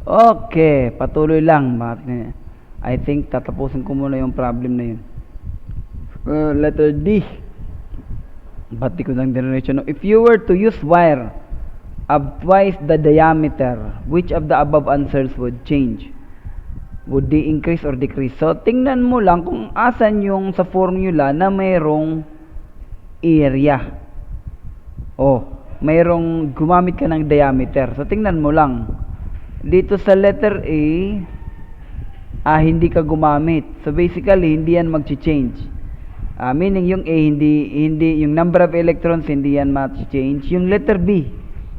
Okay, patuloy lang. I think tatapusin ko muna yung problem na yun. Letter D. Ba't di ko lang diretso, no? If you were to use wire of twice the diameter, which of the above answers would change? Would they increase or decrease? So, tingnan mo lang kung asan yung sa formula na mayroong area. Mayroong gumamit ka ng diameter. So, tingnan mo lang. Dito sa letter A, hindi ka gumamit. So, basically, hindi yan mag-change. Meaning, yung A, hindi, yung number of electrons, hindi yan mag-change. Yung letter B,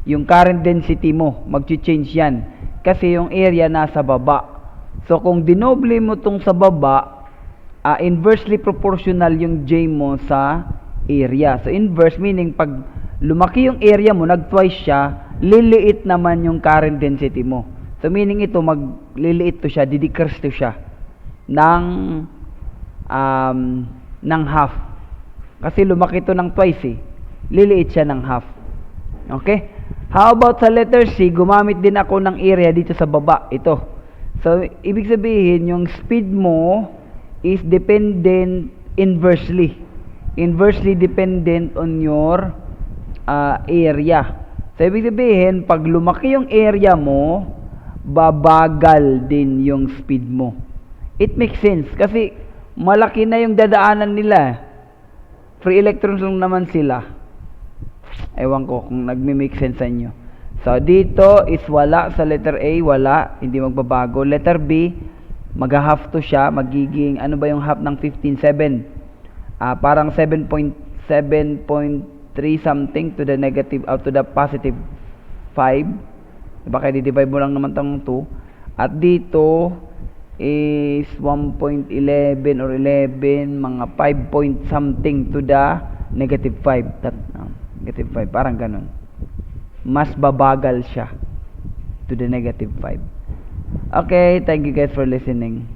yung current density mo, mag-change yan. Kasi yung area nasa baba. So, kung dinoble mo tong sa baba, inversely proportional yung J mo sa area. So, inverse meaning, pag lumaki yung area mo, nag-twice siya, liliit naman yung current density mo. So, meaning ito, magliliit to siya, didecrease to siya ng half. Kasi lumaki to ng twice liliit siya ng half. Okay? How about sa letter C, gumamit din ako ng area dito sa baba. Ito. So, ibig sabihin, yung speed mo is dependent inversely. Inversely dependent on your area. So, ibig sabihin, pag lumaki yung area mo, babagal din yung speed mo. It makes sense kasi malaki na yung dadaanan nila. Free electrons lang naman sila. Ewan ko kung nagme-make sense sa inyo. So, dito is wala. Sa letter A, wala. Hindi magbabago. Letter B, mag-half to siya. Magiging, ano ba yung half ng 15? 7. Parang 7.3 something to the negative, to the positive 5. Baka i-divide mo lang naman itong 2. At dito is 1.11 or 11, mga 5 point something to the negative 5. Negative 5, parang ganun. Mas babagal siya to the negative 5. Okay, thank you guys for listening.